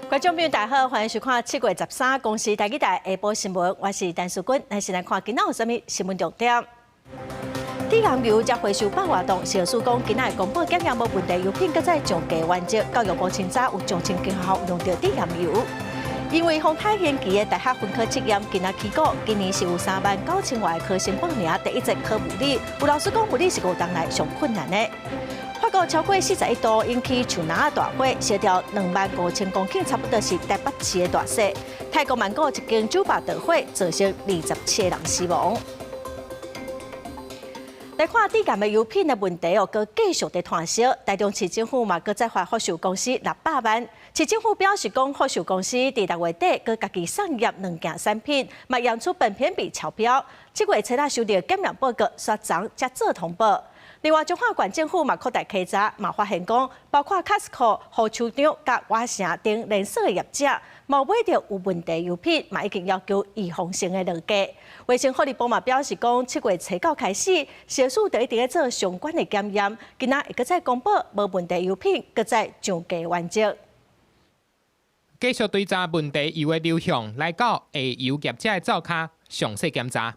觀眾朋友大家好，歡迎收看7月13公視台記台下晡新聞，我是陳淑君，來先來看今仔有啥物新聞重點。豬肝油才回收辦活動，消署講今仔公布檢驗無問題油品，擱再上架完結。教育部清早有將千間學校用到豬肝油，因為豐泰園區的大學分科測驗今仔起稿，今年是有39000外考生報名，第一節考物理，有老師講物理是5當來上困難的。法國超過41度，引起樹林大火，燒掉25000公頃，差不多是台北市的大小。泰國曼谷一間酒吧着火，造成27人死亡。來看豬肝的油品的問題哦，佮繼續在傳燒。台中市政府嘛，佮再發福壽公司600萬。市政府表示講，福壽公司在6月底佮家己上驗2件產品，嘛驗出苯片比超標。7月初才收到檢驗報告，刷章才做通報。另外，彰化縣政府嘛擴大稽查，嘛發現講，包括 Costco、好市場、甲華城等連鎖業者，冇買到有問題油品，嘛已經要求預防性的落架。衛生福利部嘛表示講，7月初9開始，消署就一直在做相關的檢驗，今仔會擱再公布無問題油品，擱再上架完結。繼續追查問題油的流向，來到下游業者的灶骹詳細檢查。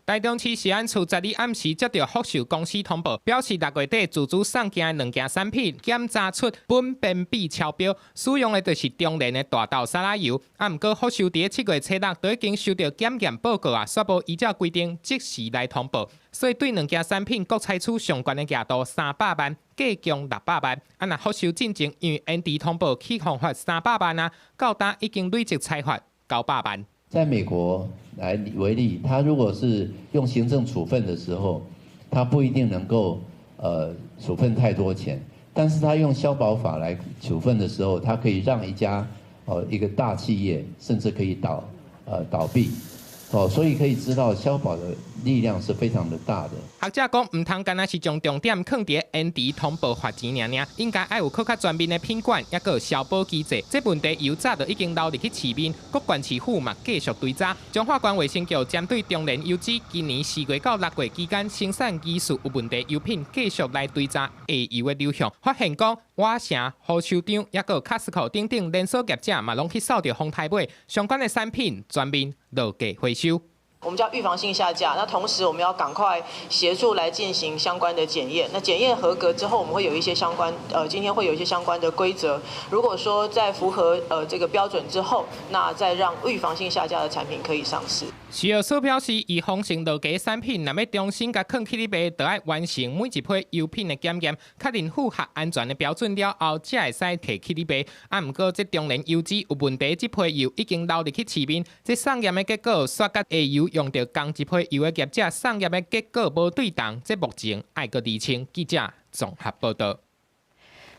台中市食安處12暗時接到福壽公司通報，表示6月底自主上架的2件產品檢查出苯變比超標，使用的就是中聯的大豆沙拉油。不過福壽在7月初6都已經收到檢驗報告啊，宣布依照規定即時來通報，所以對2件產品各採取相關的額度300萬，計共600萬。若福壽進前因為延遲通報起罰款300萬啊，到達已經累積裁罰900萬。在美國來為例，他如果是用行政處分的時候，他不一定能夠處分太多錢，但是他用消保法來處分的時候，他可以讓一個大企業甚至可以倒閉。所以可以知道消保的力量是非常的大的。學者講，唔通干那是將重點放在延遲通報罰錢爾，應該要有更加全面的品管，也個消保機制。這問題油早就已經流入去市面，各縣市府嘛繼續追查。彰化縣衛生局針對中聯油脂今年4月到6月期間生產疑似有問題油品，繼續來追查下游的流向，發現講華城、好市場，也個 Costco 等等連鎖業者嘛，攏去掃到豐泰買相關的產品，全面落架回收。我們叫預防性下架，那同時我們要趕快協助來進行相關的檢驗。那檢驗合格之後，我們會有一些相關今天會有一些相關的規則。如果說在符合這個標準之後，那再讓預防性下架的產品可以上市。消署表示，預防性落架產品，若要重新甲放去賣，就要完成每一批油品的檢驗，確認符合安全的標準了後，才會使摕去賣。不過這中聯油脂有問題，這批油已經流入去市面，這檢驗的結果刷甲下游用到同一批油的業者檢驗的結果無對同，這目前愛閣釐清。記者綜合報道。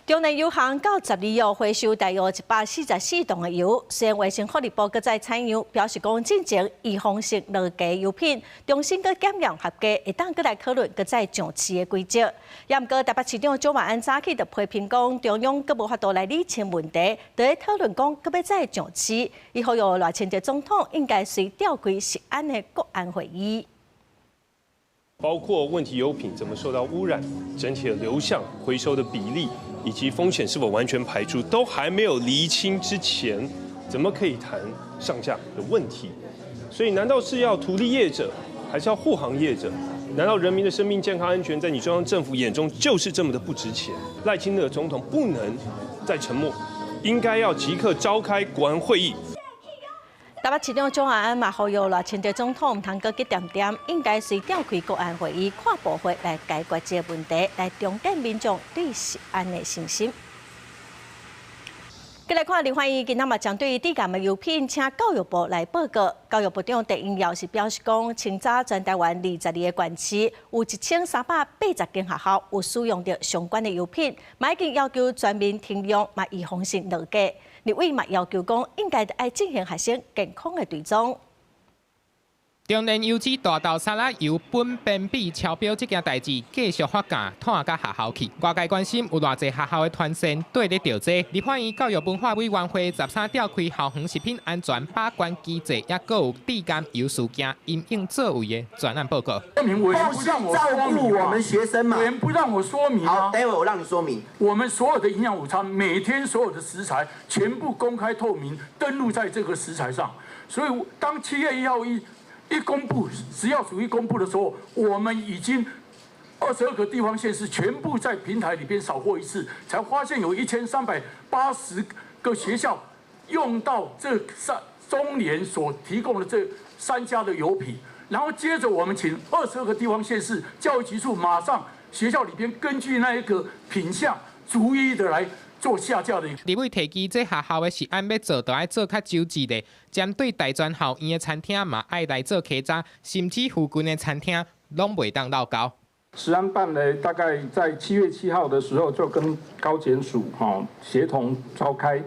中聯油行到12號回收大約144噸的油，雖然衛生福利部擱再採樣，表示講進前預防性落架油品，重新擱檢驗合格，會當擱來討論擱再上市的規則。也毋過台北市長蔣萬安早起就批評講，中央擱無法度來釐清問題，就喺討論講擱要再上市。伊呼籲賴清德總統應該隨調開食安的國安會議。包括問題油品怎麼受到污染，整體的流向、回收的比例，以及風險是否完全排除，都還沒有釐清之前，怎麼可以談上架的問題？所以，難道是要圖利業者，還是要護航業者？難道人民的生命健康安全，在你中央政府眼中就是這麼的不值錢？賴清德總統不能再沉默，應該要即刻召開國安會議。台北市長蔣萬安嘛呼籲賴清德總統唔通擱去點點，應該隨召開國安會議，跨部會來解決這個問題，來重建民眾對食安的信心。再來看林歡怡今仔嘛將對豬肝的油品請教育部來報告。教育部長陳英堯是表示講，清早全台灣22個縣市有1380間學校有使用到相關的油品，嘛已經要求全面停用，嘛預防性落架。立委嘛要求講，應該愛進行學生健康的追蹤。中聯油脂大豆沙拉油苯變比超標這件代志繼續發酵，拖到學校去。外界關心有偌濟學校的團生對咧調查。立法院教育文化委員會13召開校園食品安全把關機制，也閣有地監油事件因應作為的專案報告。委員不讓我說明，我們學生嘛，委員不讓我說明。好，待會我讓你說明。我們所有的營養午餐，每天所有的食材全部公開透明登錄在這個食材上，所以當7月1號一公布食藥署一公布的時候，我們已經22個地方縣市全部在平台裡邊掃過一次，才發現有1380個學校用到這中聯所提供的這3家的油品，然後接着我們請22個地方縣市教育局處馬上學校裡邊根據那一個品項逐一的來做下架的。立委提及，這學校的食安要做，就要做較周至的。針對大專校院的餐廳嘛，愛來做稽查，甚至附近的餐廳攏袂當鬧交。食安辦呢，大概在7月7號的時候，就跟高檢署協同召開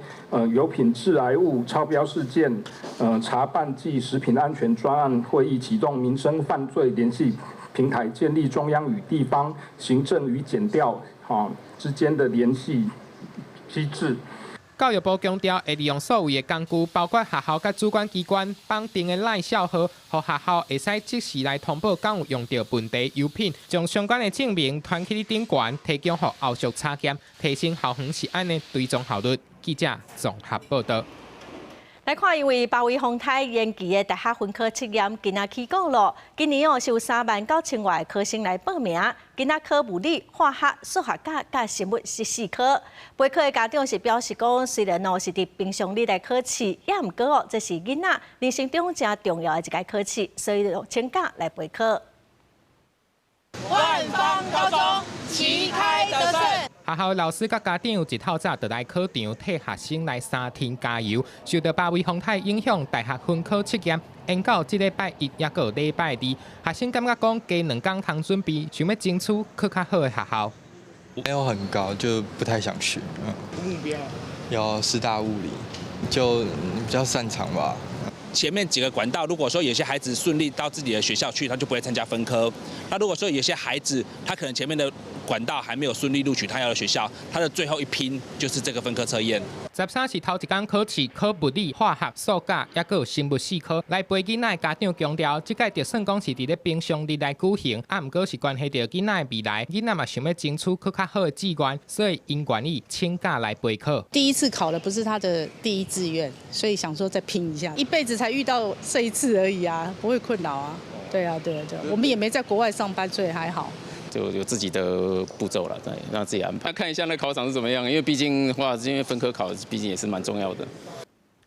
油品致癌物超標事件查辦暨食品安全專案會議，啟動民生犯罪聯繫平台，建立中央與地方行政與檢調之間的聯繫機制。教育部強調，會利用所有的工具，包括學校甲主管機關綁定的賴校號，讓學校會使即時來通報敢有用到問題油品，將相關的證明傳去頂懸，提供予後續查驗，提升校園食安的追蹤效率。記者綜合報道。來看，因為8位豐泰延期的大學分科測驗今仔起講咯。今年是有39000外考生來報名，今仔考物理、化學、數學甲生物14科。備考的家長是表示講，雖然是佇平常日來考試，也毋過這是囡仔人生中真重要的一個考試，所以就請假來備考。萬芳高中旗開得勝。學校老師甲家長一透早就來考場，替學生來3天加油。受到8位風颱影響，大學分科測驗延到這禮拜1，也個禮拜2。學生感覺講加2天通準備，想要爭取去較好的學校。沒有很高，就不太想去。目標要師大物理，就比較擅長吧。前面幾個管道，如果說有些孩子順利到自己的學校去，他就不會參加分科。那如果說有些孩子，他可能前面的管道還沒有順利錄取他要的學校，他的最後一拼就是這個分科測驗。13是頭一天考試，考物理、化學、數學，也個有生物4科。來陪囡仔的家長強調，這屆就算講是佇咧平常日來舉行，毋過是關係到囡仔的未來。囡仔嘛想要爭取去較好的志願，所以因願意請假來備考。第一次考的不是他的第一志願，所以想說再拼一下，一輩子才遇到這一次而已啊，不會困擾啊。對啊，我們也沒在國外上班，所以還好。就有自己的步驟了，對，讓自己安排。看一下那考場是怎麼樣，因為畢竟因為分科考，畢竟也是蠻重要的。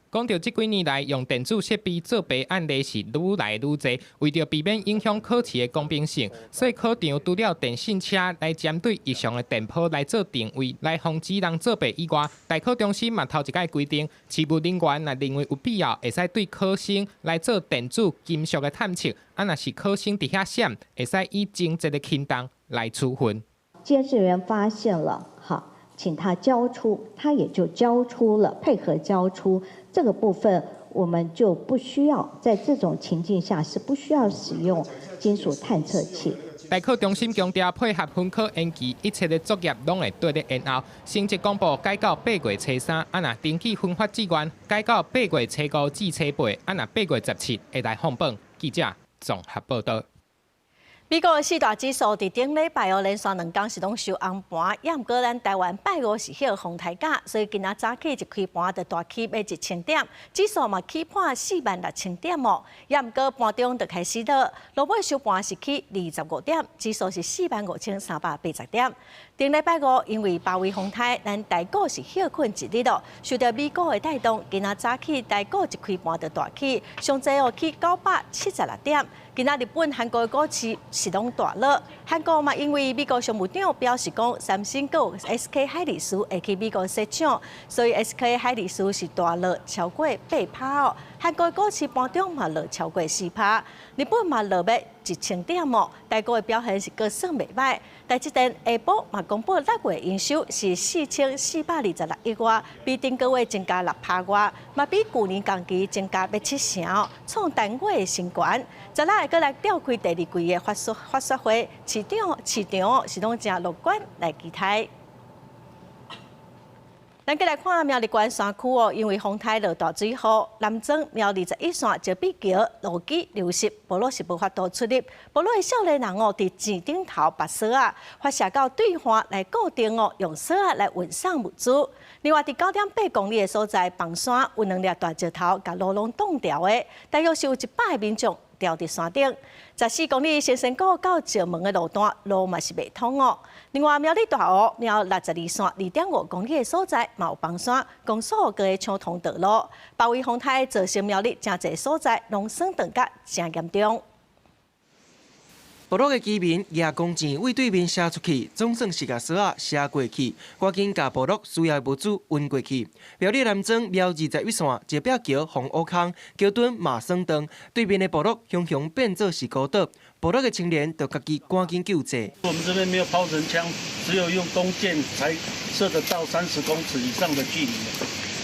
講到這幾年來用電子設備作弊案例是愈來愈多，為着避免影響考試的公平性，所以考場除了電信車來針對異常的電波來做定位，來防止人作弊以外，大考中心嘛頭一屆規定，事務人員若認為有必要，會使對考生來做電子金屬的探測，若是考生佇遐閃，會使以經濟的輕重來處分。監視員發現了，好，請他交出，他也就交出了，配合交出。這個部分我們就不需要，在這種情境下是不需要使用金屬探測器。大考中心強調，配合分科延期，一切的作業攏會對咧延後。成績公布改到8月初3，啊若登記分發志願改到8月初5至初8，啊若8月17會來放榜。記者綜合報道。美國的4大指數佇頂禮拜連續2天是攏收紅盤，也毋過咱台灣拜五是迄個風颱假，所以今仔早起一開盤就大起要1000點，指數嘛起盤46000點哦，也毋過盤中就開始了，落尾收盤是起25點，指數是45380點。頂禮拜五因為8位風颱，咱台股是休困一日咯，受到美國的帶動，今仔早起台股一開盤就大起，上濟起976點。今仔日本、韓國的股市是攏大落，韓國嘛因為美國商務長表示講，三星股 SK 海力士會去美國設廠，所以 SK 海力士是大落超過8%哦。韓國的股市盤中嘛落超過4%，日本嘛落要1000點哦，大股的表現是各算袂歹。台積電下晡嘛公布6月營收是4426億外，比頂個月增加6%外，嘛比去年同期增加7%哦，創單月新高。再來閣來召開第2季的法說會，市場是攏正樂觀來期待。咱再來看苗栗縣山區哦，因為風颱落大水後，南莊苗栗11線石壁橋路基流失，部落是無法度出入。部落的少年人哦，佇井頂頭拔鎖啊，發射到對岸來固定哦，用鎖啊來運送物資。另外，佇9.8公里的所在，房山有2粒大石頭，甲路攏擋掉的，大約是有100個民眾吊佇山頂。14公里新生谷到石門的路段，路嘛是未通哦。另外，苗栗大湖苗62線2.5公里的所在，嘛有房山公所個的搶通道路，包圍風颱造成苗栗真儕所在農損斷甲真嚴重。部落的居民拿弓箭為對面射出去，總算是甲鎖仔射過去，趕緊甲部落需要的物資運過去。苗栗南莊苗21線石壁橋紅烏坑橋墩嘛鬆斷，對面的部落熊熊變做是孤島，部落的青年就家己趕緊救濟。我們這邊沒有拋繩槍，只有用弓箭才射得到30公尺以上的距離，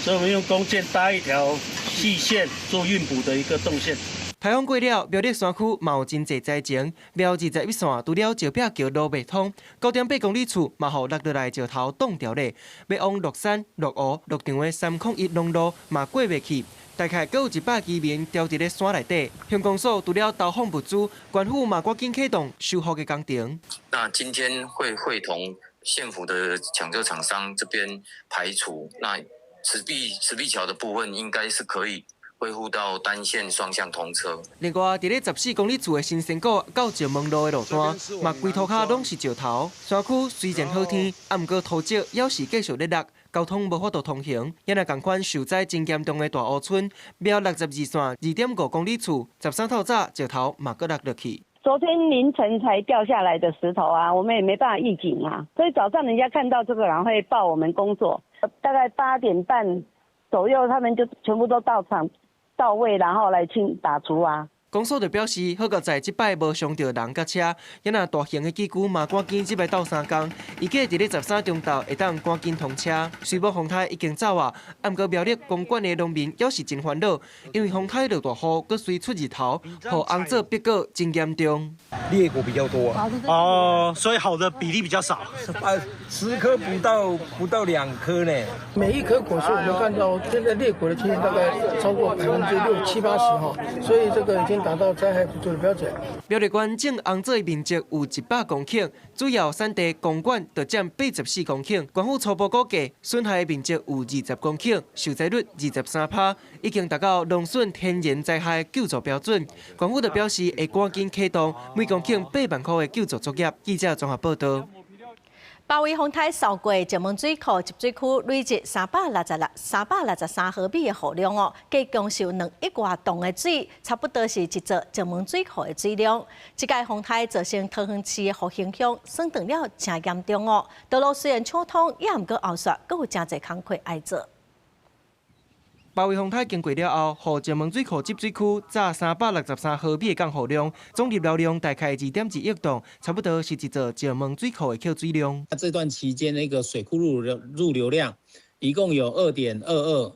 所以我們用弓箭搭一條細線做運補的一個動線。颱風過了，苗栗山區嘛有真濟災情。苗21線除了石壁橋路未通，9.8公里處嘛互落落來石頭擋掉咧。要往鹿山、鹿湖、鹿場的301農路嘛過袂去。大概閣有100居民吊佇咧山內底。鄉公所除了投放物資，官府嘛趕緊啟動修復的工程。那今天會會同縣府的搶救廠商這邊排除，那石壁橋的部分應該是可以恢復到單線雙向通車。另外，佇咧14公里處的新生谷到石門路的路段，嘛規塗骹攏是石頭。山區雖然好天，啊毋過土石還是繼續咧落，交通無法度通行。也若共款受災真嚴重的大湖村苗62線2.5公里處，13透早石頭嘛閣落落去。昨天凌晨才掉下來的石頭啊，我們也沒辦法預警啊，所以早上人家看到這個人會報我們工作，大概8點半左右，他們就全部都到場。到位，然後來打除啊。公所就表示，好在這擺無傷到人甲車，也若大型的機具嘛，趕緊這擺鬥三工，預計佇咧13中晝會當趕緊通車。雖無風颱已經走啊，啊毋過苗栗公館的農民也是真煩惱，因為風颱落大雨，閣隨出日頭，予紅棗別果真嚴重。裂果比較多啊。哦，所以好的比例比較少。10顆不到2顆呢。每一顆果樹我們看到現在裂果的情形大概超過60%、70%、80%哈，所以這個已經達到災害補助的標準。苗栗縣種紅棗的面積有100公頃，主要產地公館就佔84公頃。官府初步估計，損害的面積有20公頃，受災率23%，已經達到農損天然災害救助標準。官府就表示會趕緊啟動每公頃8萬塊的救助作業。記者綜合報道。包圍風颱掃過石門水庫集水區，累積363毫米的雨量哦，計共受2億外噸的水，差不多是一座石門水庫的水量。這屆風颱造成桃園市的雨影響，損斷了真嚴重哦。道路雖然暢通，也毋過後續閣有真濟工課要做。包圍風颱經過了後，予石門水庫集水區早363毫米的降雨量，總入流量大概2.1億噸，差不多是一座石門水庫的蓄水量。這段期間，那個水庫入流量一共有2.22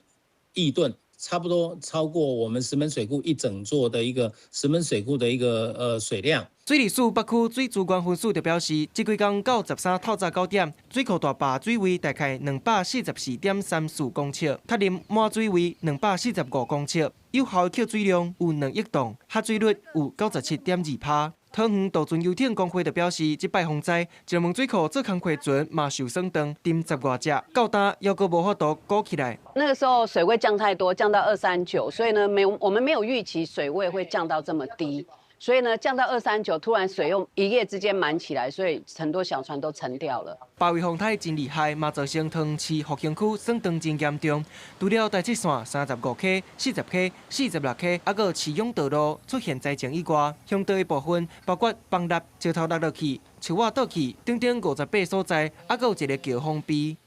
億噸，差不多超過我們石門水庫一整座的一個石門水庫的一個水量。水利署北區水資源分署就表示，這幾天到13透早9點，水庫大壩水位大概244.34公尺，塔林滿水位245公尺，有效的蓄水量有2億噸，下水率有97.2%。桃園渡船遊艇工會就表示，這擺風災，石門水庫做工課船嘛受損斷，沉10外隻，到今猶閣無法度鼓起來。那個時候水位降太多，降到239，所以呢，我們沒有預期水位會降到這麼低。所以呢，降到239，突然水又一夜之間滿起來，所以很多小船都沉掉了。包圍風颱真厲害，嘛造成桃園市復興區損斷真嚴重。除了台七線35K、40K、46K，還有市勇道路出現災情以外，鄉道的部分包括崩塌、石頭落去、樹瓦倒去，等等58所在，還有一個橋封閉。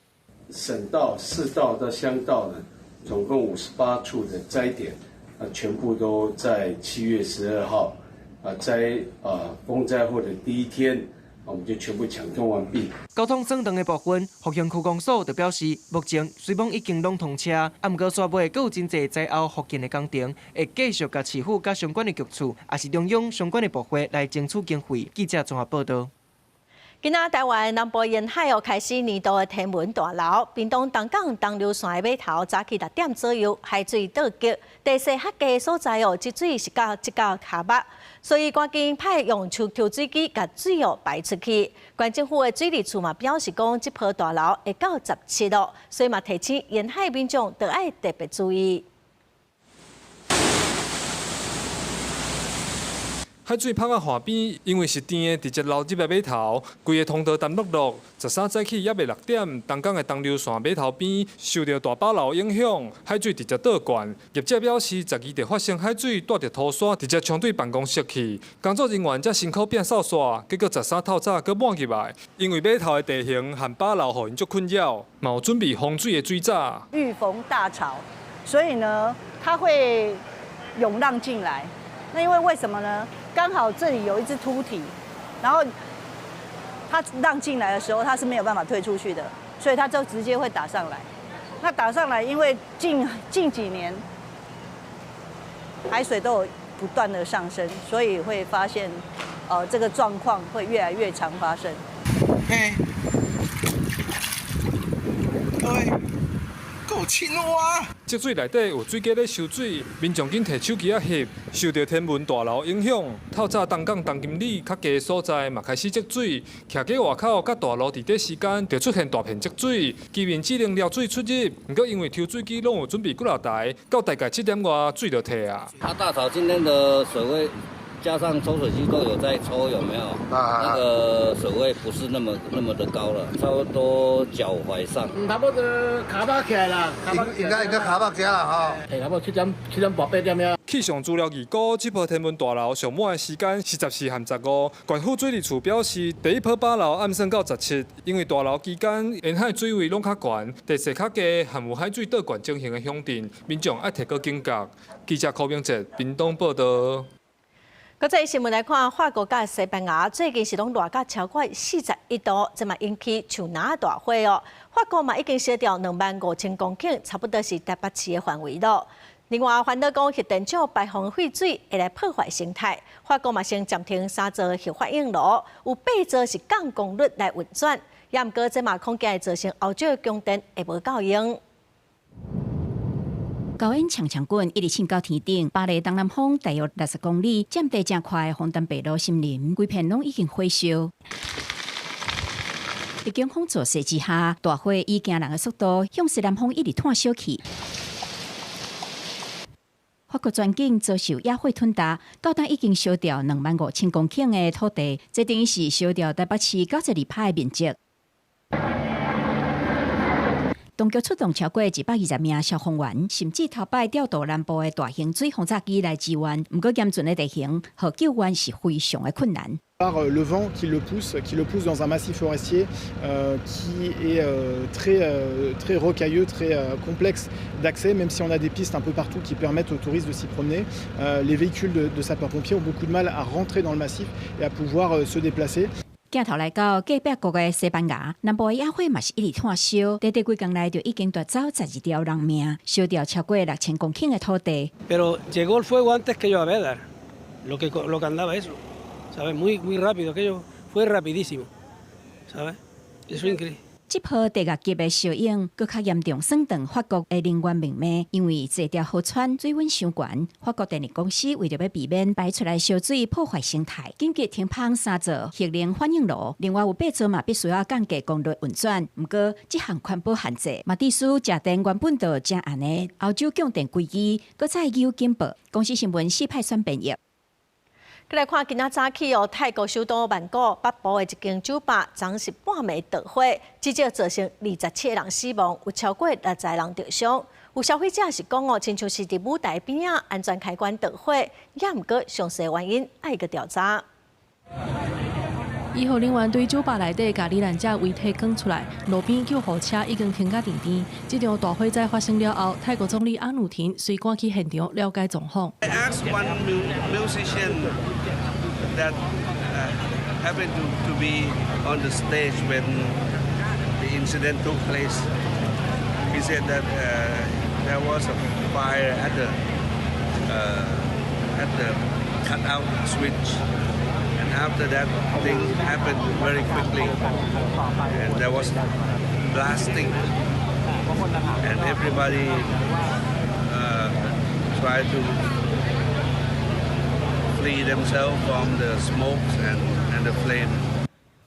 省道、市道到鄉道呢，總共58處的災點，全部都在7月12號。風災後的第一天，我們就全部搶通完畢。交通省長的部分，福興區公所就表示，目前雖網已經攏通車，啊，毋過煞尾閣有真濟災後復建的工程，會繼續甲市府甲相關的局處，也是中央相關的部會來爭取經費。記者綜合報道。今仔台灣南部沿海開始年度的天文大流，屏東東港東流線的碼頭早起6點左右海水倒急，地勢較低所在積水是到骹目，所以趕緊派用抽水機把水排出去。縣政府的水利處嘛表示講，這波大流會到17號，所以嘛提醒沿海民眾都要特別注意。海水泡到河邊，因為是甜的，直接流入來碼頭，規個通道淡落落。13早起約6點，東港的東流線碼頭邊受到大巴流影響，海水直接倒灌。業者表示，12就發生海水帶着土沙直接衝對辦公室去，工作人員才辛苦變掃沙，結果13透早佫滿入來。因為碼頭的地形和巴流互因足困擾，嘛有準備防水的水閘。遇逢大潮，所以呢，它會湧浪進來。那因為什麼呢？剛好這裡有一隻凸體，然後它浪進來的時候，它是沒有辦法退出去的，所以它就直接會打上來。那打上來，因為近幾年海水都有不斷的上升，所以會發現，這個狀況會越來越常發生。夠青蛙！積水內底有水雞咧收水，民眾緊摕手機啊翕，受到天文大流影響，透早東港東金里較低的所在嘛開始積水，徛喺外口甲大路佇底時間就出現大片積水，居民只能撩水出入，不過因為抽水機攏有準備幾落台，到大概7點外水就退啊。大潮今天的水位。加上抽水機都有在抽，有沒有？那個水位不是那麼的高了，差不多腳踝上。差不多卡巴起來了，應該卡巴起來了哈。差不多7點8點了。氣象資料預估，這波天文大流上滿的時間是14和15。縣府水利處表示，第一波巴流暗算到17，因為大流期間沿海水位攏較懸，地勢較低，含有海水倒灌情形的鄉鎮，民眾要提高警覺。記者柯明哲，屏東報道。國際新聞來看，法國甲西班牙最近是攏熱到超過41度，這嘛引起樹林大火哦。法國嘛已經燒掉25000公頃，差不多是台北市的範圍咯。另外，環島講核電廠排放廢水會來破壞生態，法國嘛先暫停3座核發電爐，有8座是降功率來運轉，也毋過這嘛恐驚會造成後續供電會無夠用。高煙長滾一直升到天頂，巴黎東南方大約60公里，佔地正寬的紅丹北路森林，規片攏已經火燒。在警方助勢之下，大火以驚人的速度向西南方一直炭燒去。法國全境遭受野火吞噬，到達已經燒掉25000公頃的土地，這等於是燒掉台北市92趴的面積。當局出動超過120名消防員，甚至頭擺調度南部的大型水轟炸機來支援。不過嚴峻的地形，和救援是非常的困難。Par le vent qui le pousse dans un massif forestier qui est très rocailleux, très complexe d'accès, même si on a des pistes un peu partout qui permettent aux touristes de s'y promener. Les véhicules de sapeurs-pompiers ont beaucoup de mal à rentrer dans le massif et à pouvoir se déplacer. 鏡頭來到隔壁國的西班牙，南部的野火嘛是一直炭燒，短短幾天內就已經奪走12條人命，燒掉超過6000公頃的土地。Pero llegó el fuego antes que yo a ver lo que andaba eso, ¿sabes? Muy rápido, aquello fue rapidísimo, ¿sabes? Eso es increíble. 這波地壓級的效應，更較嚴重，損斷法國的能源命脈。因為這條河川水溫上懸，法國電力公司為咗要避免排出來燒水破壞生態，緊急停放3座核能反應爐。另外有8座嘛必須要降低功率運轉。不過這項環保限制，嘛致使食電原本就正安的歐洲供電危機，擱再有警報。公司新聞4派選編譯。再來看今仔早起哦，泰國首都曼谷北部的一間酒吧，昨是半暝着火，至少造成27個人死亡，有超過60人受傷。有消費者是講哦，親像是佇舞台邊啊，安全開關着火，也毋過詳細原因愛個調查。醫護人員對酒吧內底甲罹難者遺體捲出來，路邊救護車已經停甲停電。這場大火災發生了後，泰國總理安努廷隨趕去現場了解狀況。that happened to be on the stage when the incident took place. He said that there was a fire at the cutout switch, and after that thing happened very quickly, and there was blasting, and everybody tried to flee themselves from the smokes and the flame.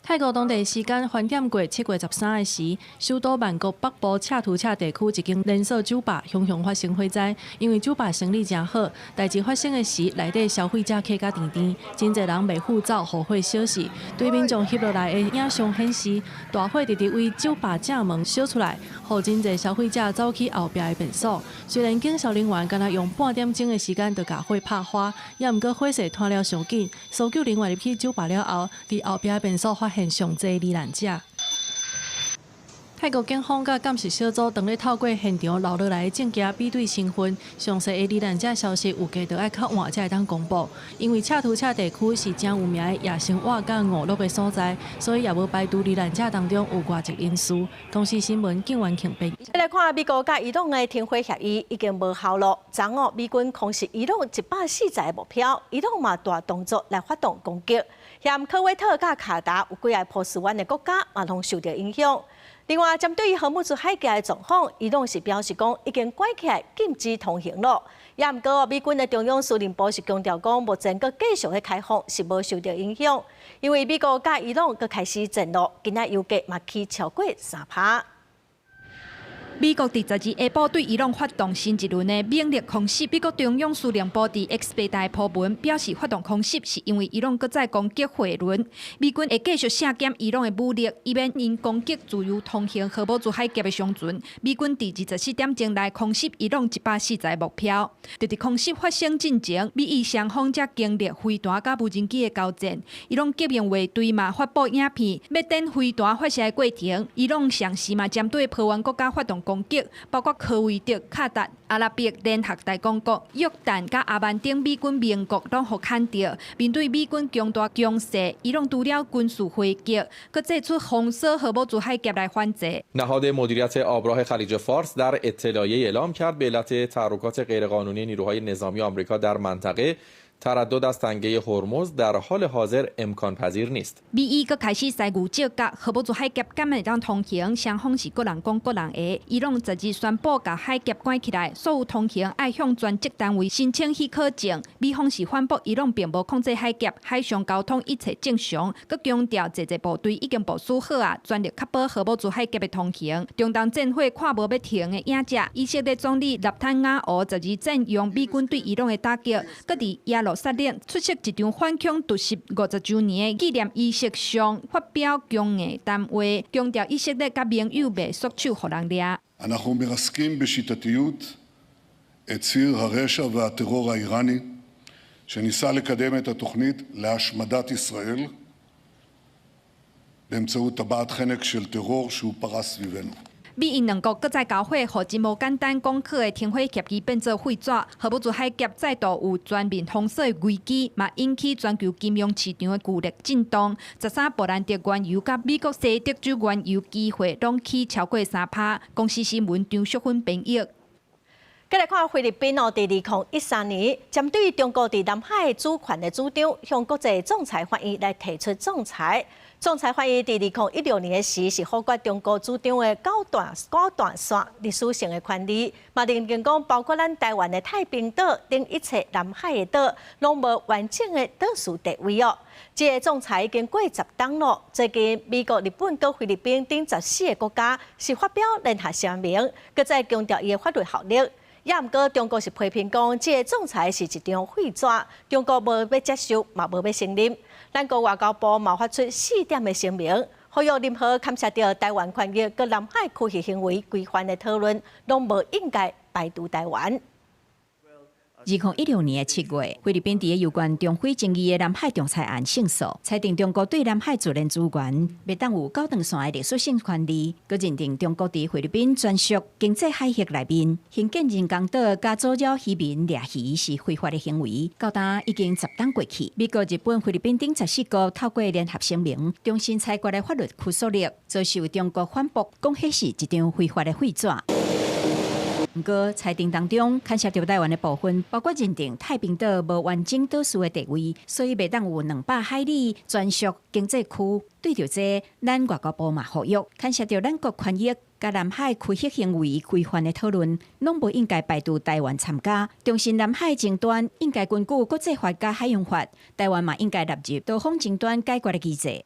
泰國當地時間翻點過7月13日時，首都曼谷北部恰圖恰地區一間連鎖酒吧熊熊發生火災。因為酒吧生意真好，代志發生的時，內底消費者客家甜甜，真濟人未負責後火消息。對民眾翕落來的影像顯示，大火直直為酒吧正門燒出來，讓真濟消費者走去後壁的便所。雖然警消人員敢若用半點鐘的時間就把火拍花，也毋過火勢拖了上緊。搜救人員入去酒吧了後，佇後壁的便所發現上濟罹難者。泰國警方甲鑑識小組當日透過現場留落來的證件比對身份，詳細的罹難者消息有加到愛較晚才會當公布。因為恰圖恰地區是真有名的夜生活甲娛樂的所在，所以也無排除罹難者當中有外籍因素。同時新聞警員強兵。來看美國甲伊朗的停火協議已經無效咯。昨午美軍空襲伊朗140個目標，伊朗嘛大動作來發動攻擊。像科威特甲卡達有幾個波斯灣的國家嘛攏受到影響。另外，針對於荷姆茲海峽的狀況，伊朗是表示講已經關起來禁止通行咯。也毋過，美軍的中央司令部是強調講，目前閣繼續的開放是無受到影響，因為美國甲伊朗閣開始戰鬥，今仔油價嘛起超過3%。美國第12下晡對伊朗發動新一輪的猛烈空襲。美國中央司令部佇 X 平台鋪文表示，發動空襲是因為伊朗閣再攻擊貨輪，美軍會繼續削減伊朗的武力，以免因攻擊自由通行荷姆茲海峽的商船。美軍佇24點鐘內空襲伊朗140個目標。就佇空襲發生進前，美伊雙方才經歷飛彈甲無人機的交戰。伊朗革命衛隊嘛發布影片，要等飛彈發射的過程。伊朗上時嘛針對波灣國家發動攻擊，包括科威特、卡達、阿拉伯聯合大公國、約旦甲阿曼等美軍盟國攏互牽着。面對美軍強大強勢，伊朗除了軍事回擊，閣祭出封鎖荷姆茲海峽來反擊。نهاد مدیریت آبراه خلیج فارس در اطلاعیه اعلام کرد به علت تحرکات غیرقانونی نیروهای نظامی آمریکا در منطقه تردد از تنگه هرمز در حال حاضر امکان پذیر نیست. 美伊閣開始使武借甲荷姆茲海峽敢會當通行，雙方是各人講各人的。伊朗12宣布甲海峽關起來，所有通行愛向專職單位申請許可證。美方是反駁伊朗並無控制海峽，海上交通一切正常，閣強調儕部隊已經部署好啊，全力確保荷姆茲海峽的通行。中東戰火看無要停的影子，以色列總理納坦雅胡12讚揚美軍對伊朗的打擊，閣佇耶路撒冷出席一場反恐獨立50周年的紀念儀式上發表強硬談話，強調以色列甲盟友袂束手互人掠。אנחנו מרסקים בשיטתיות את ציר הרשע והטרור האיראני שניסה לקדם את התוכנית להשמדת ישראל באמצעות טבעת חנק של טרור שהוא פרס סביבנו. 美印兩國閣再交火，互真無簡單攻克的停火協議變做廢紙。荷姆茲海峽再度有全面封鎖的危機，嘛引起全球金融市場的劇烈震動。13布蘭特原油甲美國西德州原油期貨攏起超過3%。公司新聞張淑芬編譯。再來看菲律賓哦，在2013年，針對中國在南海主權的主張，向國際仲裁法院來提出仲裁。仲裁法院在2016年的時，是否決中國主張的高段線歷史性的權利，嘛認定講包括咱台灣的太平島等一切南海的島，攏無完整的島嶼地位哦。這個仲裁已經過10檔咯。最近美國、日本和菲律賓等14個國家是發表聯合聲明，閣再強調伊的法律效力。也毋過，中國是批評講，這個仲裁是一張廢紙，中國無要接受，嘛無要承認。咱國外交部嘛發出4點的聲明，呼籲任何牽涉到台灣權益和南海區域行為規範的討論，攏無應該排除台灣。2016年7月，菲律賓在有關中菲爭議的南海仲裁案勝訴，裁定中國對南海自然資源袂當有九段線的歷史性權利，佮認定中國在菲律賓專屬經濟海域內面興建人工島，加阻擾漁民掠魚是非法的行為。到今已經10冬過去，美國、日本、菲律賓等14國透過聯合聲明，重新採決的法律拘束力遭受中國反駁，講迄是一張非法的廢紙。不過，裁定當中牽涉到台灣的部分，包括認定太平島無完整島嶼的地位，所以袂當有200海里專屬經濟區。對着這，咱外交部嘛呼籲，牽涉到咱國權益甲南海區域行為規範的討論，攏無應該排除台灣參加。重申南海爭端應該根據國際法甲海洋法，台灣嘛應該納入多方爭端解決的機制。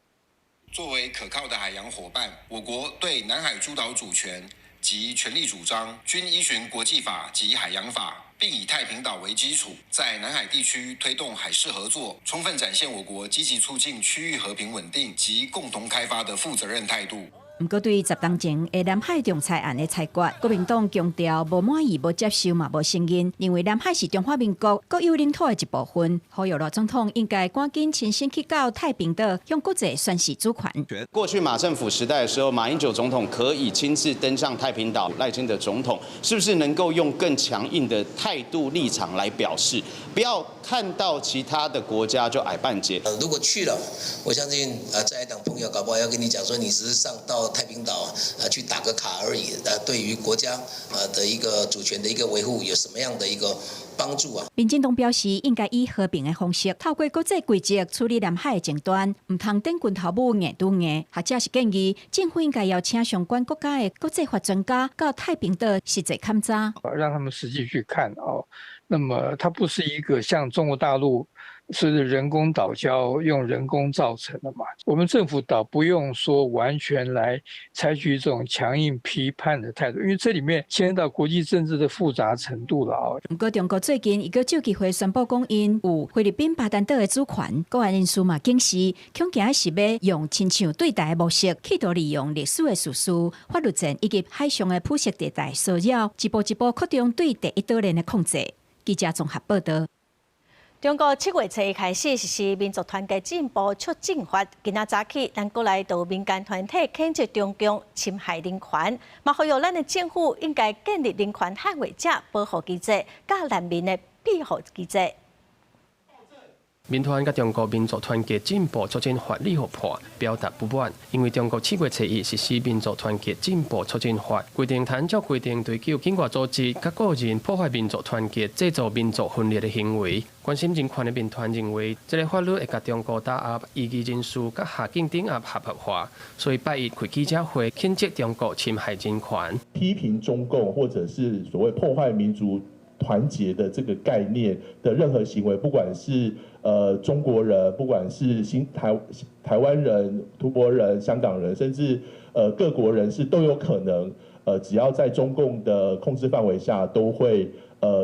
作為可靠的海洋夥伴，我國對南海諸島主權及權利主張均依循國際法及海洋法，並以太平島為基礎，在南海地區推動海事合作，充分展現我國積極促進區域和平穩定及共同開發的負責任態度。不過，對10冬前的南海仲裁案的裁決，國民黨強調無滿意、無接受嘛無承認，認為南海是中華民國國有領土的一部分。呼籲羅總統應該趕緊親身去到太平島，向國際宣示主權。過去馬政府時代的時候，馬英九總統可以親自登上太平島，賴清德總統是不是能夠用更強硬的態度立場來表示，不要看到其他的國家就矮半截。如果去了，我相信在黨朋友搞不好要跟你講說，你只是上到太平島去打個卡而已，對於國家的一個主權的一個維護有什麼樣的一個幫助啊？民進黨表示，應該以和平的方式，透過國際規則處理南海的爭端，唔通等拳頭母硬對硬。或者是建議政府應該要請相關國家的國際法專家到太平島實際勘查，讓他們實際去看哦。那麼它不是一個像中國大陸是人工島礁用人工造成的嘛？我們政府倒不用說完全來採取這種強硬批判的態度，因為這裡面牽涉到國際政治的複雜程度了啊。不過中國最近一個召集會宣布講，因有菲律賓巴丹島的主權，國安人士嘛警示，恐驚是要用親像對台的模式，企圖利用歷史的事實、法律戰以及海上的鋪設地帶騷擾，一步一步擴張對第一島鏈的控制。記者綜合報道。中國7月1日開始實施民族團結進步促進法，今仔早起，咱國來到民間團體譴責中共侵害人權，嘛呼籲咱的政府應該建立人權捍衛者保護機制，甲難民的庇護機制。民團甲中國民族團結進步促進法理學派表達不滿，因為中國7月1日實施民族團結進步促進法，規定彈照規定追究境外組織甲個人破壞民族團結、製造民族分裂的行為。關心人權的民團認為，這個法律會甲中國打壓異議人士甲下境鎮壓合法化，所以拜一開記者會譴責中國侵害人權，批評中共或者是所謂破壞民族團結的這個概念的任何行為，不管是中國人，不管是台灣人、吐蕃人、香港人，甚至各國人士都有可能，只要在中共的控制範圍下，都會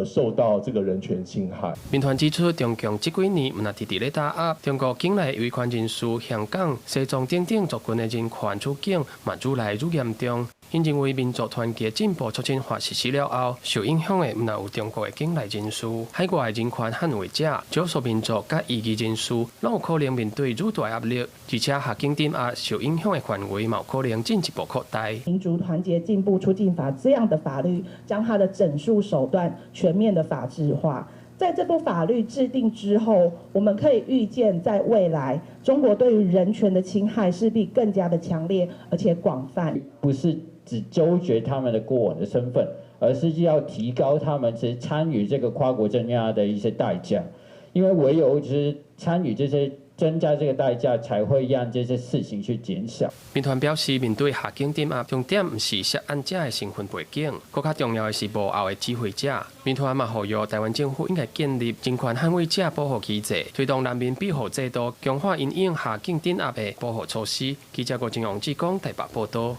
受到這個人權侵害。民團指出，中共這幾年唔直直咧打壓中國境內維權人士、香港、西藏等等族群的人權處境，嘛愈來愈嚴重。因認為民族團結進步促進法實施了後，受影響的唔但有中國的境內人士、海外的人權捍衛者、少數民族甲異議人士，攏有可能面對愈大壓力，而且下境鎮壓受影響的範圍嘛有可能進一步擴大。民族團結進步促進法這樣的法律，將它的整數手段全面的法制化。在這部法律制定之後，我們可以預見，在未來中國對於人權的侵害勢必更加的強烈而且廣泛。不是只糾結他們的過往的身份，而是要提高他們其實參與這個跨國鎮壓的一些代價，因為唯有就是參與這些增加這個代價，才會讓這些事情去減少。民團表示，面對下境鎮壓，重點唔是涉案者的身份背景，更加重要的是幕後的指揮者。民團嘛呼籲台灣政府應該建立人權捍衛者保護機制，推動難民庇護制度，強化因應下境鎮壓的保護措施。記者郭金榮、志剛台北報道。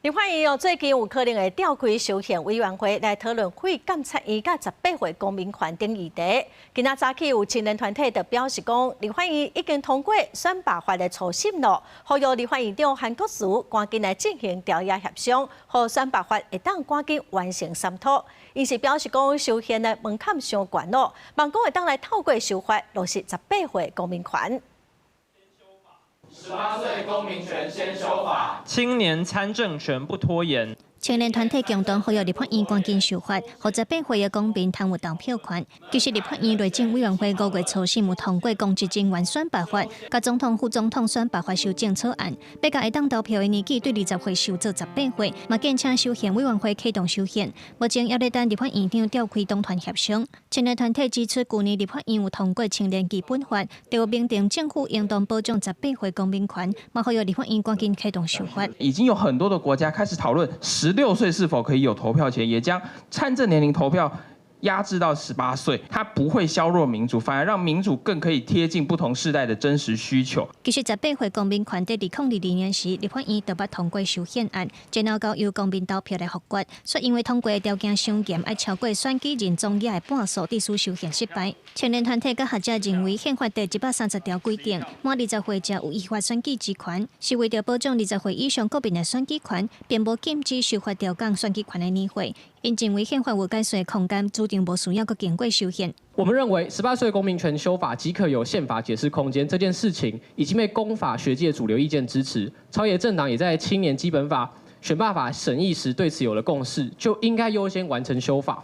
立法院最近有可能會召開修憲委員會來討論廢檢察院甲18歲公民權等議題。今仔早起有青年團體就表示講，立法院已經通過選罷法的初審咯，呼籲立法院長韓國瑜趕緊來進行調研協商，讓選罷法會當趕緊完成審討。因是表示講，修憲的門檻上懸咯，望講會當來透過修法落實18歲公民權。18歲公民權先修法，青年參政權不拖延。青年團體共同呼籲立法院趕緊修法，讓18歲的公民貪有投票權。其實立法院內政委員會5月初審有通過公職人員選罷法，甲總統、副總統選罷法修正草案，要甲會當投票的年紀對20歲修做18歲，嘛建請修憲委員會啟動修憲。目前也在等立法院長召開黨團協商。青年團體指出，去年立法院有通過青年基本法，就有明定政府應當保障18歲公民權，嘛呼籲立法院趕緊啟動修法。已經有很多的國家開始討論16歲是否可以有投票權，也將參政年齡投票壓制到18歲，它不會削弱民主，反而讓民主更可以貼近不同世代的真實需求。其實18歲公民權在2022年時，立法院就捌通過修憲案，然後交由公民投票來複決，說因為通過的條件上嚴，要超過選舉人總額的半數，致使修憲失敗。青年團體甲學者認為，憲法第130條規定，滿20歲者有依法選舉之權，是為了保障20歲以上國民的選舉權，並無禁止修法調降選舉權的年歲。因認為憲法有改善的空間，注定無需要擱經過修憲。我們認為18歲公民權修法即可有憲法解釋空間，這件事情已經被公法學界主流意見支持，朝野政黨也在青年基本法、選罷法審議時對此有了共識，就應該優先完成修法。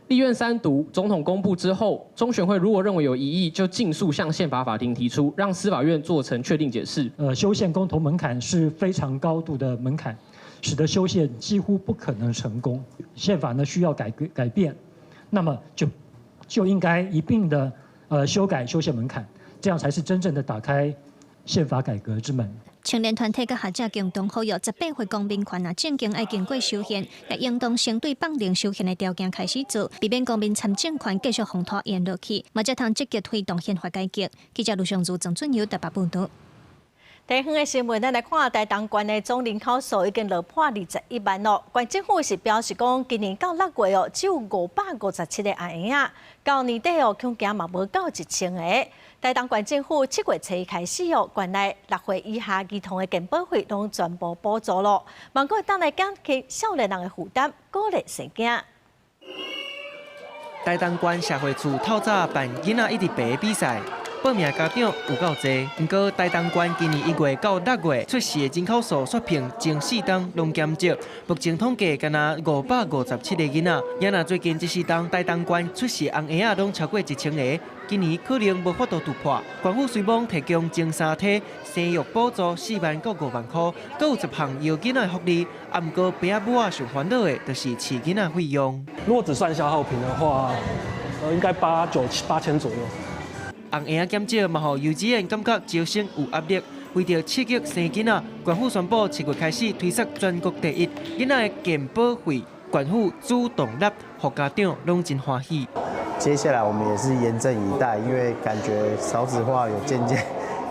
立院3讀，總統公布之後，中選會如果認為有異議，就盡速向憲法法庭提出，讓司法院做成確定解釋。修憲公投門檻是非常高度的門檻，使得修憲幾乎不可能成功。憲法呢需要改變，那麼就應該一併的修改修憲門檻，這樣才是真正的打開憲法改革之門。青年團體甲學者共同呼籲18歲公民權正經愛經過修憲，也應當先對綁定修憲的條件開始做，避免公民參政權繼續風拖延落去，嘛才通積極推動憲法改革。記者盧尚珠、鄭俊佑台北報道。第二項新聞，咱來看台東縣的總人口數已經落破21萬咯。縣政府是表示講，今年到6月只有557個阿嬰仔，到年底恐驚嘛無到1000個。台東縣政府7月初開始縣內6歲以下兒童的健保費攏全部補助咯，望講會當來減輕少年人的負擔，鼓勵生囝。台東縣社會處透早辦囡仔一直爬比賽。報名家長有夠濟，不過台東縣今年1月到6月出世的人口數刷屏前4冬攏減少，目前統計敢若557個囡仔。也若最近這4冬台東縣出世紅嬰仔攏超過1000個，今年可能無法度突破。縣府雖望提供前3胎生育補助4萬到5萬塊，閣有10項養囡仔的福利。啊，不過爸仔母仔上煩惱的就是飼囡仔費用。如果只算消耗品的話，應該8000左右。紅嬰仔減少嘛，讓幼稚園感覺招生有壓力。為着刺激生囡仔，縣府宣布7月開始推出全國第一囡仔的健保費，縣府主動納，讓家長攏真歡喜。接下來我們也是嚴陣以待，因為感覺少子化有漸漸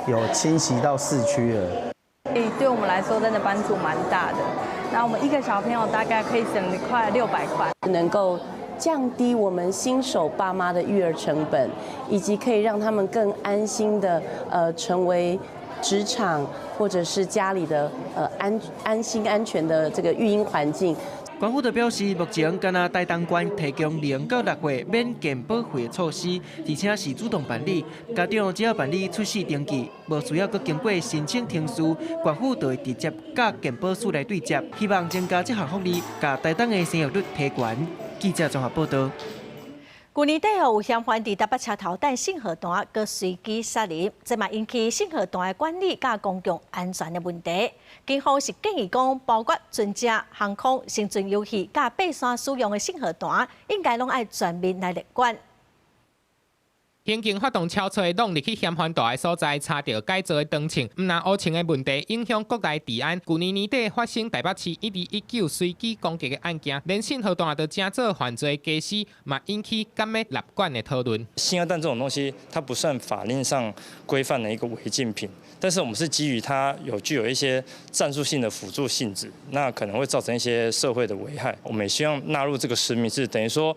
有侵襲到市區了。對我們來說真的幫助蠻大的。那我們一個小朋友大概可以省快600塊，能夠降低我們新手爸媽的育兒成本，以及可以讓他們更安心的成為職場或者是家裡的安心安全的這個育嬰環境。縣府就表示，目前敢若台東縣提供0到6月免健保費的措施，而且是主動辦理，家長只要辦理出世登記，無需要閣經過申請程序，縣府就會直接甲健保署來對接，希望增加這項福利，甲台東的生育率提懸。記者綜合報道。去年底有嫌犯佇台北車頭等信號彈，佮隨機殺人，這嘛引起信號彈的管理佮公共安全的問題。警方是建議講，包括船隻、航空、生存遊戲佮爬山使用的信號彈，應該攏愛全面來列管。刑警發動超找弄入去嫌犯大的所在，查到改造的長槍，唔但烏青的問題影響國內治安。去年年底發生台北市129隨機攻擊的案件，連信號彈都正做犯罪的假釋，嘛引起監滅立管的討論。信號彈這種東西，它不算法令上規範的一個違禁品，但是我們是基於它具有一些戰術性的輔助性質，那可能會造成一些社會的危害。我們也希望納入這個實名制，等於說，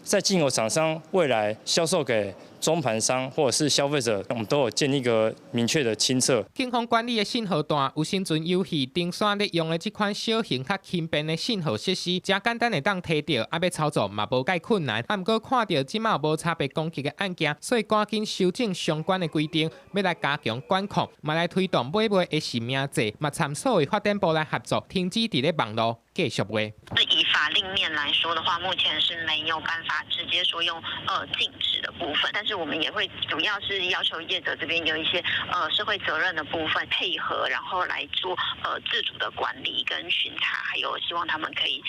在進口廠商未來銷售給中盤商或者是消費者，我們都有建立一個明確的清冊。警方管理的信號彈有新船遊戲登山咧用的這款小型較輕便的信號設施，真簡單的當摕到，啊要操作嘛無介困難。啊，不過看到即馬無差別攻擊的案件，所以趕緊修正相關的規定，要來加強管控，嘛來推動買賣的實名制，嘛參所謂發展部來合作，停止佇咧網絡繼續賣。以法令面來說的話，目前是沒有辦法直接說用禁止的部分，但是我們也會主要是要求業者這邊有一些社會責任的部分配合，然後來做自主的管理跟巡查，還有希望他們可以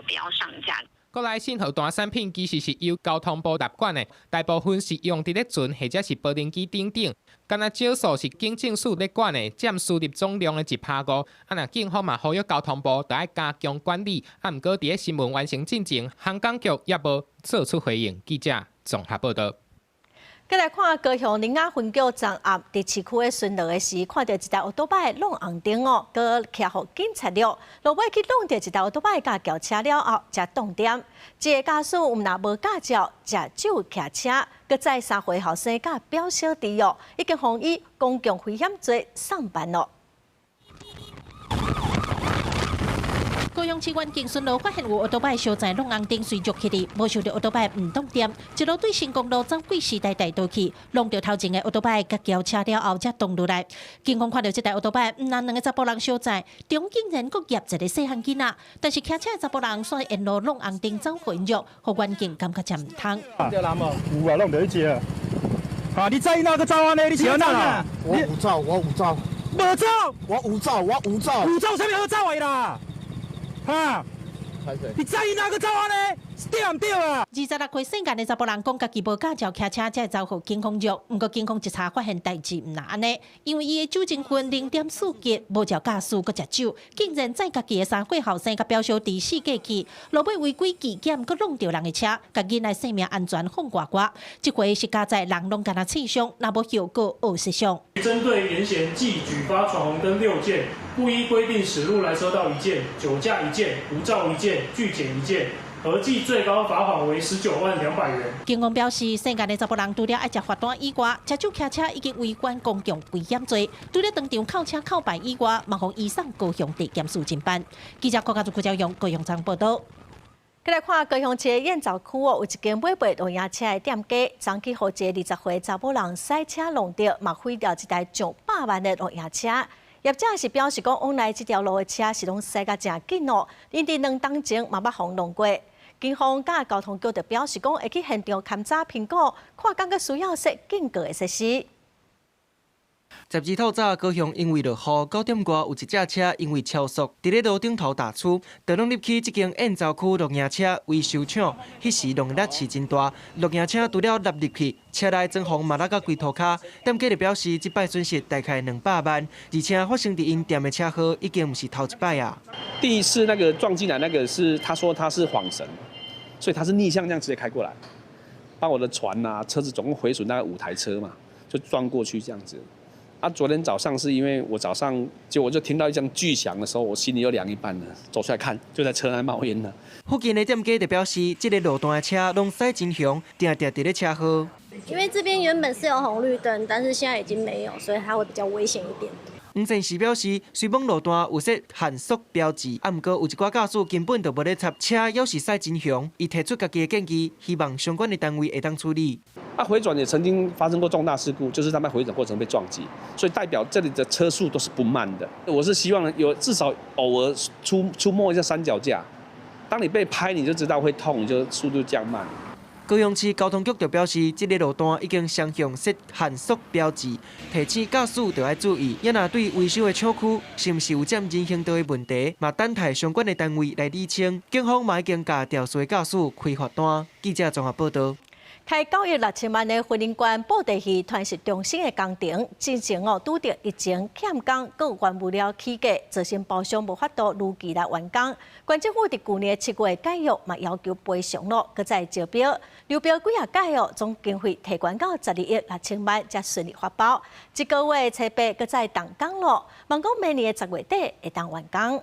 不要上架。國內信號彈產品其實是由交通部立管的，大部分是用佇咧船或者是無人機等等，敢若少數是警政署咧管的，佔輸入總量的1%。啊，若警方嘛呼籲交通部要加強管理。啊，毋過佇咧新聞完成進前，航港局也無做出回應。記者綜合報道。再來看高雄林雅分局昨暗佇市區的巡邏的時，看到一台歐多拜弄紅燈哦，佮徛互警察了，落尾去弄到一台歐多拜甲轎車了後，才凍點。這個駕駛毋但無駕照，食酒騎車，佮載3歲後生甲表小弟哦，已經予以公共危險罪送辦咯。高雄市員警巡邏發現有歐多拜小在弄紅燈隨著去哩，無想到歐多拜唔凍點，一路對新公路走幾時代倒去，弄到頭前的歐多拜甲轎車了後才凍落來。警方看到這台歐多拜，唔但兩個查甫人小在，中竟然佫夾一個細漢囡仔，但是騎車的查甫人煞沿路弄紅燈走混入，互員警感覺真唔通。對啦嘛，有啊，弄到一隻。啊，你在哪個走啊？呢？你是哪啊？我無走，我無走。無走？我無走，我無走。無走，啥物好走的啦？哈！你在哪個走啊呢？對唔對啊？26歲姓顏的查甫人講，家己無駕照騎車，才會遭互警方捉。不過警方一查發現代志唔那安尼，因為伊的酒精分0.4克，無照駕駛，佮食酒，竟然載家己的3歲後生佮表小弟死過去，落尾違規騎檢，佮弄掉人的車，甲囡仔生命安全放外掛。這回是加在人攏敢若刺傷，若無後果惡實傷。針對嚴嫌記舉發闖紅燈6件，不依規定駛入來車道1件，酒駕1件，無照1件，拒檢1件。合計最高罰款為19.2萬元。警方表示，姓顏的查甫人除了愛食罰單以外，食酒騎車已經違反公共危險罪。除了當場扣車扣牌以外，嘛互移送高雄地檢署偵辦。記者郭家祖、顧兆勇高雄場報道。再來看高雄市燕巢區哦，有一間買賣露營車的店家，昨去互一個20歲查某人賽車弄掉，嘛毀掉一台上100萬的露營車。業者是表示講，往來這條路的車是攏駛甲真緊哦，因佇2當前嘛捌互弄過。警方甲交通局就表示講，會去現場勘查評估，看敢閣需要設更高的設施。12透早，高雄因為落雨，9點外有一隻車因為超速，佇咧路頂頭打出，就攏入去這間燕巢區露營車維修廠。迄時浪力是真大，露營車除了納入去，車內裝潢嘛落到規塗骹。店家就表示，這擺損失大概200萬，而且發生佇因店的車禍已經不是頭一擺啊。第一次那個撞進來那個是，他說他是晃神，所以他是逆向這樣直接開過來，把我的船啊車子總共毀損大概5台車嘛，就撞過去這樣子。啊，昨天早上是因為我早上就聽到一聲巨響的時候，我心裡又涼一半了。走出來看，就在車內冒煙了。附近的店家就表示，這個路段的車攏駛真凶，定定佇咧車禍。因為這邊原本是有紅綠燈，但是現在已經沒有，所以它會比較危險一點。黃前時表示，雖網路段有設限速標誌，啊，毋過有一寡駕駛根本就無咧插車，又是駛真凶。伊提出家己的建議，希望相關的單位會當處理。啊，迴轉也曾經發生過重大事故，就是他們迴轉過程被撞擊，所以代表這裡的車速都是不慢的。我是希望有至少偶爾出沒一下三腳架，當你被拍，你就知道會痛，你就速度降慢。高雄市交通局就表示，這個路段已經雙向設限速標誌，提醒駕駛就要注意。也若對維修的廠區是毋是有佔人行道的問題，嘛等待相關的單位來釐清。警方嘛已經甲肇事駕駛開罰單。記者綜合報道。開960萬的雲林縣布袋戲傳習中心的工程，之前拄到疫情欠工，各原物料起價，造成包商無法度如期來完工。縣政府佇去年7月解約，嘛要求賠償咯，擱再招標，流標幾啊解約，總經費提懸到12億6,000萬，才順利發包。這個月7月擱再動工咯，望講明年10月底會當完工。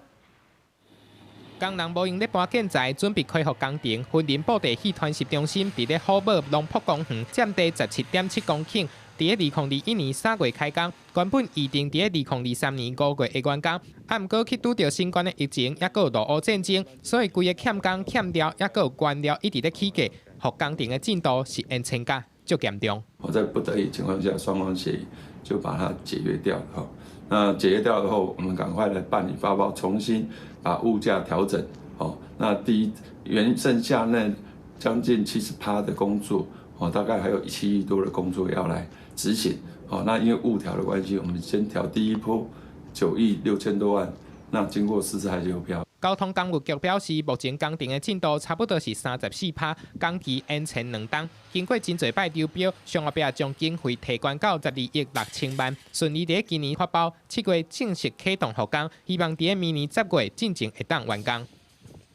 工人無用咧搬建材，準備開復工程。雲林布袋戲傳習中心佇咧虎尾龍埔公園，佔地17.7公頃。佇咧2021年3月開工，原本預定佇咧2023年5月會完工，啊，毋過去拄到新冠的疫情，抑閣有俄烏戰爭，所以規個欠工欠料，抑閣有原料一直咧起價，互工程的進度是延遲甲足嚴重。我在不得已情況下，雙方協議就把它解約掉了。那解約掉以後，我們趕快來辦理發包，重新把物價調整。那原剩下那將近70%的工作，大概還有7億多的工作要來執行。那因為物調的關係，我們先調第一波9億6千多萬。那經過4次海流標。交通工務局表示，目前工程的進度差不多是34%，工期延遲2冬。經過真濟擺流標，上後壁將經費提懸到12億6,000萬，順利在今年發包，7月正式啟動復工，希望在明年10月進前會當完工。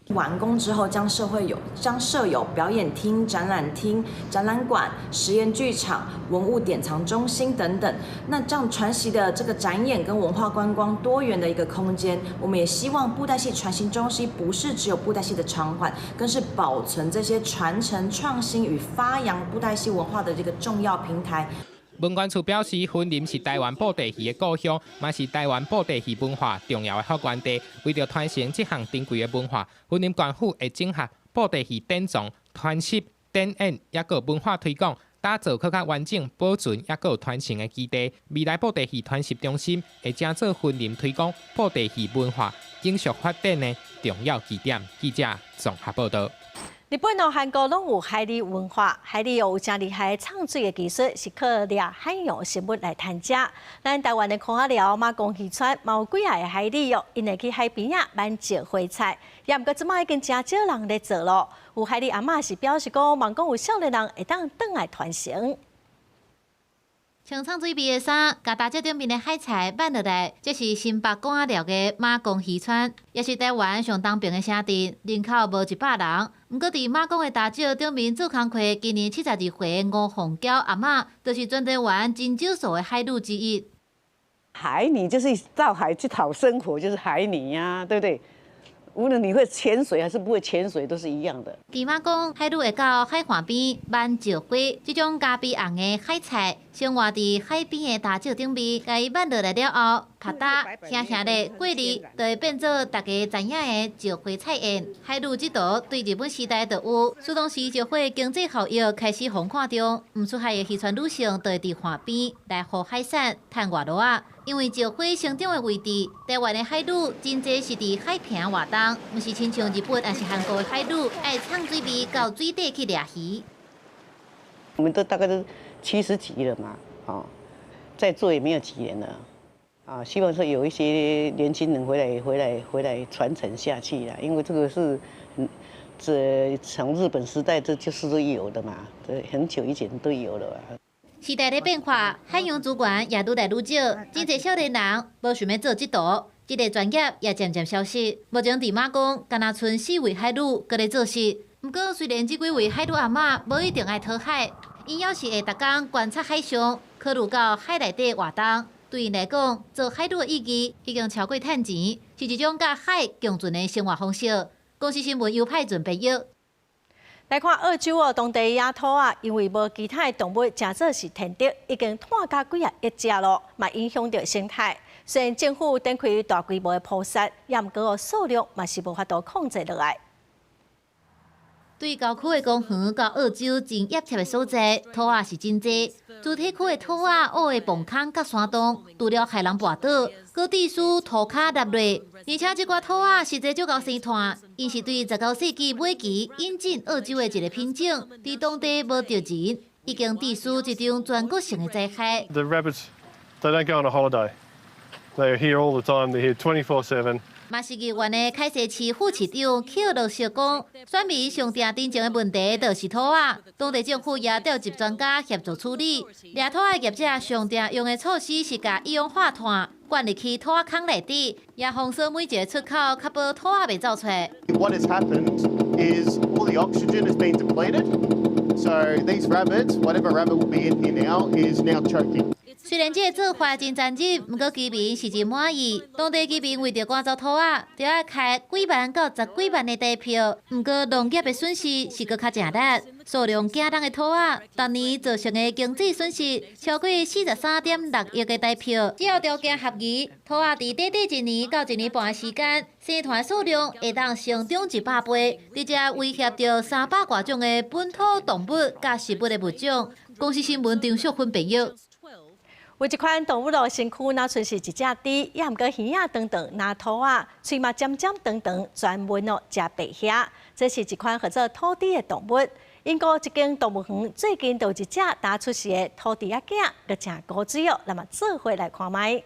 完工之後，將設有表演廳、展覽廳、展覽館、實驗劇場、文物典藏中心等等。那這樣傳習的這個展演跟文化觀光多元的一個空間，我們也希望布袋戲傳習中心不是只有布袋戲的場館，更是保存這些傳承、創新與發揚布袋戲文化的這個重要平台。文管處表示，雲林是台灣布袋戲的故鄉，嘛是台灣布袋戲文化重要的發源地。為了傳承這項珍貴的文化，雲林縣府會整合布袋戲典藏、傳習、展演，也個文化推廣，打造更加完整、保存也個有傳承的基地。未來布袋戲傳習中心會成做雲林推廣布袋戲文化永續發展的重要據點。記者綜合報道。日本和韓國攏有海裡文化，海裡有真厲害唱水的技術，是靠抓海洋生物來賺食。咱台灣的孔仔寮、馬公漁村，嘛有幾下的海裡哦，因會去海邊啊辦石灰菜，也毋過即擺已經真少人咧做咯。有海裡阿嬤是表示講，望講有少年人會當轉來傳承。穿唱水味的衫，甲大石頂面的海菜挽落來，這是新北孔仔寮的馬公漁村，也是台灣上東邊的城鎮，人口無100人。毋過佇馬公的大石頂面做工課，今年72歲的吳鳳嬌阿嬤，就是全台灣真少數的海女之一。海女就是到海去討生活，就是海女呀，對不對？無論你會潛水還是不會潛水，都是一樣的。佮媽講，海女會到海岸邊挽石灰，這種咖啡紅的海菜，生活佇海邊的大石頂邊，甲伊挽落來了後，咔嗒輕輕的過濾，就會變做大家知影的石灰菜宴。海女這道對日本時代就有，蘇當時石灰經濟效益開始紅看中，唔出海的漁船女性就會佇岸邊來捕海產、賺外勞啊。因為石灰生長的位置，台灣的海女真濟是佇海平活動，唔是親像日本還是韓國的海女愛唱水味到水底去抓魚。我們都大概都70幾了嘛，在做也沒有幾年了，希望說有一些年輕人回來傳承下去啦，因為這個是，從日本時代這就是都有的嘛，對，很久以前都有了。時代的變化，海洋資源也愈來愈少，真濟少年人無想要做這道，這個專業也漸漸消失。目前佇馬公，敢若剩4位海女擱咧做事。不過，雖然這幾位海女阿嬤無一定愛討海，因也是會逐工觀察海象，考慮到海內底活動。對因來講，做海女的意義已經超過賺錢，是一種甲海共存的生活方式。公視新聞優派準備約。來看澳洲哦，當地野兔啊，因為無其他的動物真做是天敵，已經拖甲幾啊億隻咯，嘛影響到生態。雖然政府展開大規模的捕殺，也毋過數量嘛是無法度控制落來。對郊區的公園到澳洲真熱切的所在，兔仔是真濟。主體區的兔仔挖的棚坑甲山洞，除了害人跋倒，閣地書塗骹落落。而且這掛兔仔實際足夠生態，因是對19世紀末期引進澳洲的一個品種，佇當地無著人，已經地書一種全國性的災害。The rabbits, they don't go on a holiday. They are here all the time. They're here 24/7. 嘛是議員的開西市副市長邱樂小講，選民上定真正的問題就是土瓦，當地政府也調集專家協助處理。掠土瓦業者上定用的措施是甲一氧化碳灌入去土瓦坑內底，也防止每一個出口確保土瓦袂走出。What has happened is all the oxygen has been depleted, so these rabbits, whatever rabbit will be in here now, is now choking. 雖然這個做法真殘忍，不過居民是真滿意。當地居民為着趕走土瓦，就要開幾萬到10幾萬的地票。不過農業的損失是閣較正力，數量驚人的土瓦，當年造成的經濟損失超過43.6億的地票。只要條件合宜，土瓦在短短1年到1年半的時間，生團數量會當成長100倍，而且威脅到300多種的本土動物甲食物的物種。公司新聞張淑芬報道。為這款動物的身軀，若像是一隻豬，也毋過耳仔長長、拿土啊，喙嘛尖尖長長，專門食白蝦。這是一款叫做土豬的動物。英國一間動物園最近就有一隻打出世的土豬仔囝，個正古錐哦，那麼做伙來看賣。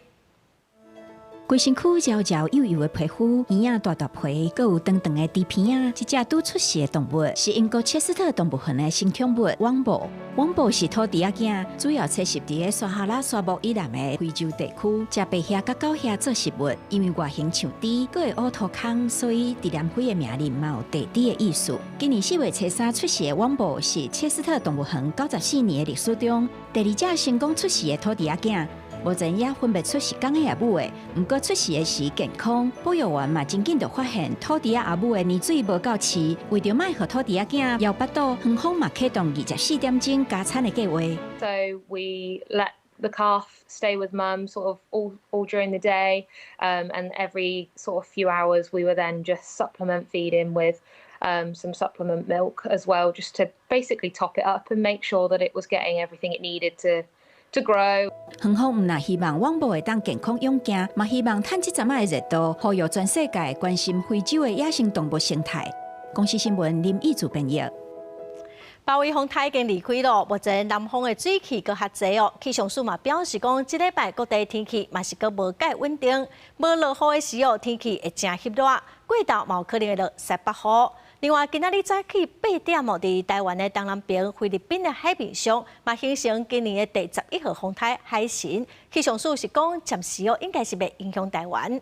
規身軀焦焦幼幼的皮膚，耳仔大大皮，閣有長長的豬片仔。一隻拄出世的動物是英國切斯特動物園的新寵物汪布。汪布是土豬仔囝，主要棲息佇撒哈拉沙漠以南的非洲地區，食白蝦甲狗蝦做食物。因為外形像豬，閣會烏土坑，所以佇南非的名裡嘛有地豬的意思。今年4月初3出世的汪布是切斯特動物園94年的歷史中第2隻成功出世的土豬仔囝。目前也分別出是公的也母的，不過出世的時健康。保育員嘛真緊就發現土豬仔阿母的年水無夠飼，為着賣互土豬仔囝搖巴肚，園方嘛啟動24點鐘加產的計劃。So we let the calf stay with mum sort of all during the day, and every sort of few hours we were then just supplement feeding with some supplement milk as well, just to basically top it up and make sure that it was getting everything it needed to grow. 園方唔但希望汪布會當健康勇敢，嘛希望趁這陣仔的熱度，呼籲全世界關心非洲的野生動物生態。公視新聞林義柱編譯。八位風台已經離開了，目前南方的水氣閣較濟哦。氣象署嘛表示講，這禮拜各地天氣嘛是閣無介穩定，無落雨的時候天氣會真翕熱，過晝嘛有可能會落7、8雨。另外，今仔日早起8點哦，佇台灣的東南邊菲律賓的海面上，嘛形成今年的第11號風台海神。氣象署是講，暫時哦應該是袂影響台灣。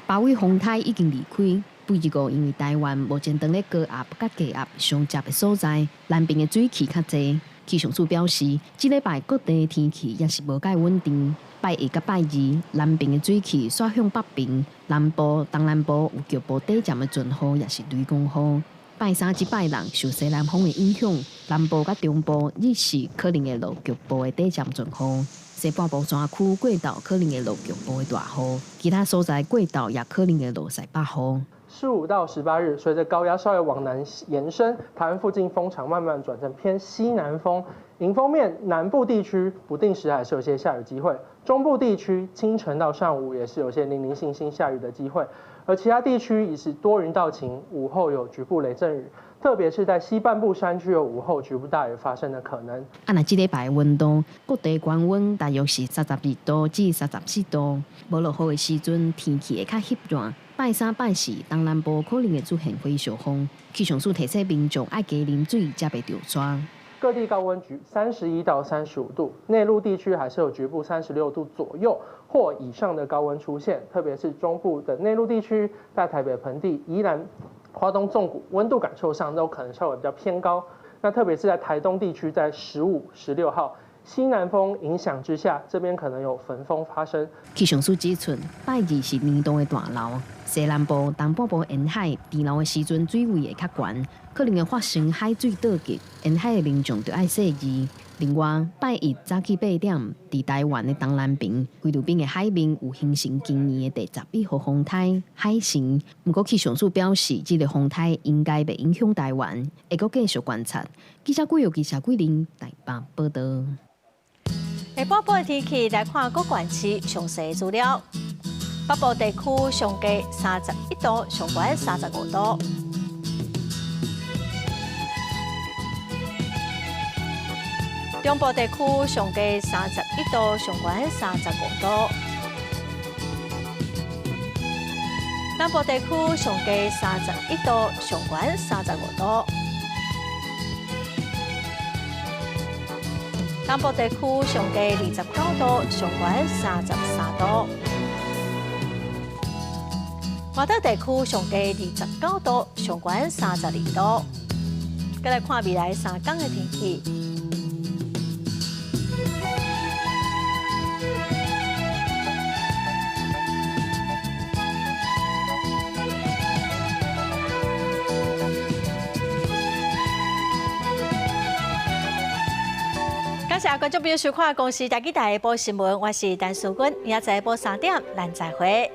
八位風台已經離開，不過因為台灣目前當咧高壓甲低壓相接的所在，南邊的水汽較濟。氣象署表示，這禮拜各地的天氣也是無介穩定。拜一甲拜二，南邊的水汽煞向北邊，南部、東南部有局部短暫的陣雨，也是雷公雨。拜三及拜六受西南風的影響，南部甲中部日時可能會落局部的短暫陣雨，西半部山區過晝可能會落局部的大雨，其他所在過晝也可能會落7、8雨。15到18日，隨着高壓稍微往南延伸，台灣附近風場慢慢轉成偏西南風。迎風面，南部地區不定時還是有些下雨機會，中部地區清晨到上午也是有些零零星星下雨的機會，而其他地區已是多雲到晴，午後有局部雷陣雨，特別是在西半部山區有午後局部大雨發生的可能。那這禮拜溫度，各地高溫大約是32度至34度，無落雨的時陣天氣會較翕熱。拜三、拜四，東南部可能會出現火燒風，氣象署提醒民眾愛加啉水，才袂着霜。各地高溫局31到35度，內陸地區還是有局部36度左右或以上的高溫出現，特別是中部的內陸地區，在台北盆地、宜蘭、花東縱谷，溫度感受上都可能稍微比較偏高。那特別是在台東地區，在15、16號。西南風影響之下，這邊可能有焚風發生。氣象署指出，拜二是年度的大流，西南部、東半部沿海低流的時陣水位會較懸，可能會發生海水倒急，沿海的民眾就要細緻。另外，拜一早起8點，佇台灣的東南邊、菲律賓的海面有形成今年的第11號風台海神。不過氣象署表示，這個風台應該袂影響台灣，會閣繼續觀察。記者貴玲台北報道。下半部的天氣來看各縣市詳細資料。北部地區上低31度，上懸35度。中部地區上低31度，上懸35度。南部地區上低31度，上懸35度。南部地區上低29度，上懸33度。華東地區上低29度，上懸32度。再來看未來3天的天氣。感謝觀眾朋友收看《公視大記台》播新聞，我是陳淑君，明仔載播3點，咱再會。